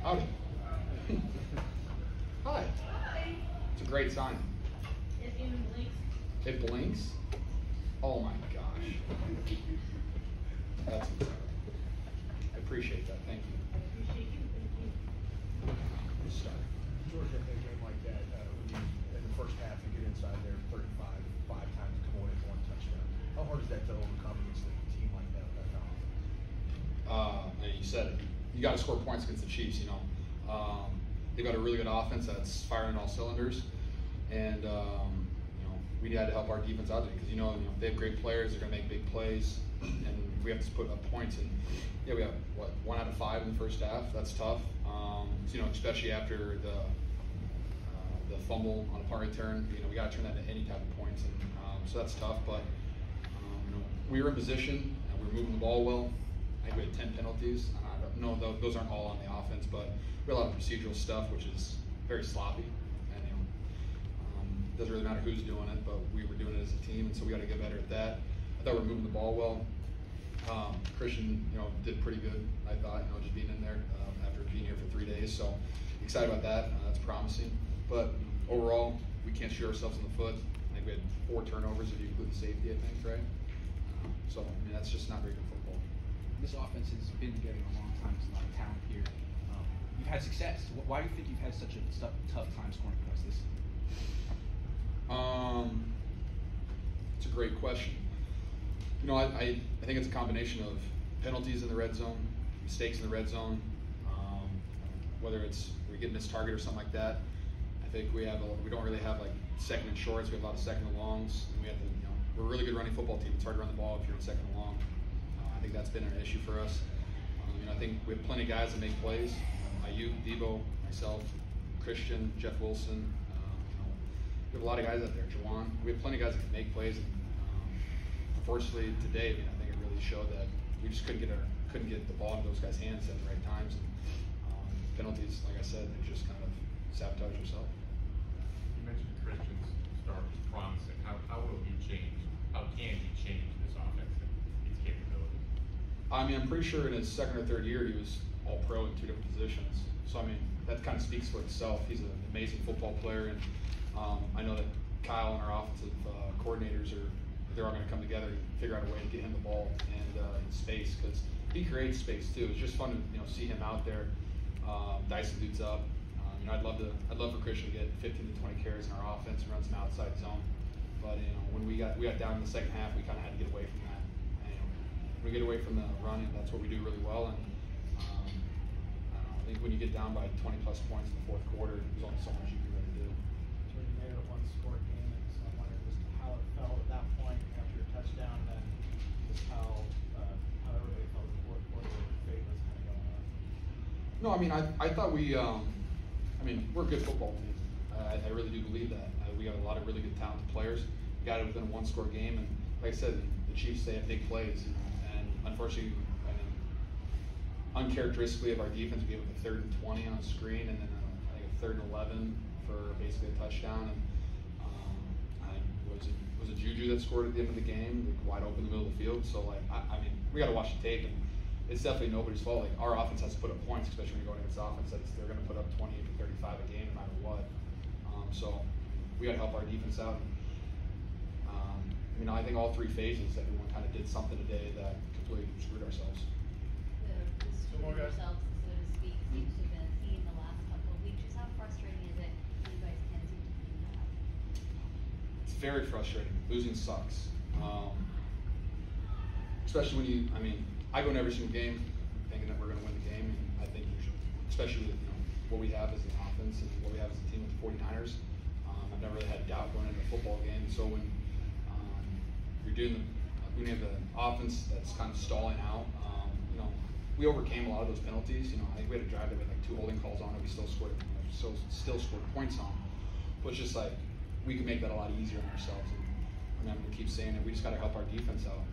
Howdy. Hi. It's a great sign. It even blinks. It blinks? Oh my gosh. That's incredible. I appreciate that. Thank you. Let's start. Georgia, in a game like that, when you, in the first half, you get inside there 35, 5 times, come away with 1 touchdown. How hard is that to overcome against a team like that? You said it. You got to score points against the Chiefs. They've got a really good offense that's firing on all cylinders, and we had to help our defense out there because they have great players. They're going to make big plays, and we have to put up points. And yeah, we have 1 out of 5 in the first half. That's tough. Especially after the fumble on a punt return. We got to turn that into any type of points, and so that's tough. But we were in position and we were moving the ball well. I think we had 10 penalties. I don't know, those aren't all on the offense, but we had a lot of procedural stuff, which is very sloppy. And it doesn't really matter who's doing it, but we were doing it as a team, and so we got to get better at that. I thought we were moving the ball well. Christian, did pretty good. I thought, just being in there after being here for 3 days. So excited about that. That's promising. But overall, we can't shoot ourselves in the foot. I think we had 4 turnovers if you include the safety. I think, right? That's just not very good football. This offense has been together a long time. There's a lot of talent here. You've had success. Why do you think you've had such a tough time scoring points this season? It's a great question. I think it's a combination of penalties in the red zone, mistakes in the red zone, whether it's we get missed target or something like that. I think we don't really have like second and shorts. We have a lot of second and longs, and we're a really good running football team. It's hard to run the ball if you're in second and long. I think that's been an issue for us. I think we have plenty of guys that make plays. Ayuk, Debo, myself, Christian, Jeff Wilson. We have a lot of guys out there. Jawan. We have plenty of guys that can make plays. And, unfortunately, today, I think it really showed that we just couldn't get the ball into those guys' hands at the right times. And penalties, like I said, they just kind of sabotage yourself. You mentioned Christian's start was promising. How will he change? How can he change this offense and its capabilities? I'm pretty sure in his second or third year he was all-pro in 2 different positions. So that kind of speaks for itself. He's an amazing football player, and I know that Kyle and our offensive coordinators they're all going to come together and figure out a way to get him the ball and in space, because he creates space too. It's just fun to see him out there dicing dudes up. I'd love for Christian to get 15 to 20 carries in our offense and run some outside zone. But when we got down in the second half, we kind of had to get away from that. We get away from the run, and that's what we do really well. And I think when you get down by 20 plus points in the fourth quarter, there's only so much you can really do. So you made it a 1-score game, and so I'm wondering just how it felt at that point after your touchdown, and just how everybody felt in the fourth quarter with the fate was kind of going on. No, I thought we're a good football team. I really do believe that. We got a lot of really good talented players. We got it within a 1-score game, and like I said, the Chiefs, they have big plays, and unfortunately, uncharacteristically of our defense, we gave up a 3rd and 20 on a screen, and then I think a 3rd and 11 for basically a touchdown. And was it Juju that scored at the end of the game, wide open in the middle of the field? So we got to watch the tape, and it's definitely nobody's fault. Like, our offense has to put up points, especially when you're going against offense they're going to put up 28 to 35 a game no matter what. So we got to help our defense out. I think all 3 phases, everyone kind of did something today that completely screwed ourselves. Screwed yourselves, so to speak, seems to have been a theme the last couple of weeks. Just how frustrating is it when you guys can't seem to figure that out? It's very frustrating. Losing sucks. Especially when I go in every single game thinking that we're going to win the game, and I think you should, especially with what we have as an offense and what we have as a team with the 49ers. I've never really had doubt going into a football game. So when when you have an offense that's kind of stalling out, we overcame a lot of those penalties. I think we had a drive that we had like 2 holding calls on it. We still scored points on. But it's just like we could make that a lot easier on ourselves. And I'm going to keep saying it. We just got to help our defense out.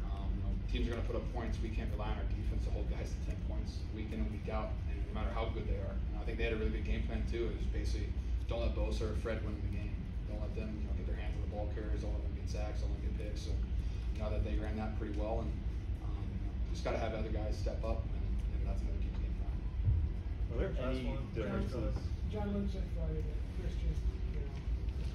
Teams are going to put up points. We can't rely on our defense to hold guys to 10 points week in and week out, and no matter how good they are. I think they had a really good game plan too. It was basically don't let Bosa or Fred win the game. Don't let them get their hands on the ball carriers. Don't let them get sacks. Don't let them get picks. So that they ran that pretty well, and just got to have other guys step up, and that's another key game plan. Well, any differences? John Lynch said Friday that Christian, you know,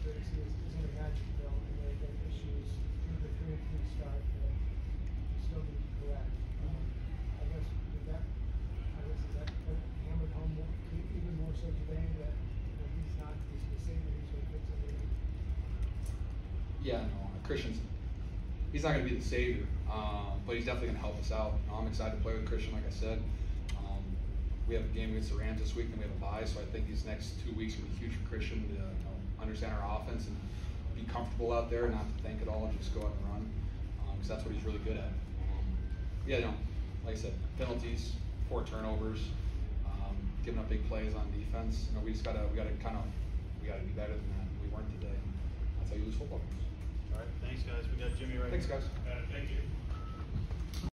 is in a Magic-Ville, and they've got issues with the 3-3 start that you still need to correct. I guess is that hammered home even more so today that he's not the savior who's going to fix everything. Yeah, no, he's not going to be the savior, but he's definitely going to help us out. You know, I'm excited to play with Christian, like I said. We have a game against the Rams this week, and we have a bye, so I think these next 2 weeks will be huge for Christian to understand our offense and be comfortable out there, not to think at all, and just go out and run, because that's what he's really good at. Yeah, you know, like I said, penalties, 4 turnovers, giving up big plays on defense. You know, we gotta be better than that. We weren't today. That's how you lose football games. All right, thanks guys. We got Jimmy right Thanks, here. guys. Thank you.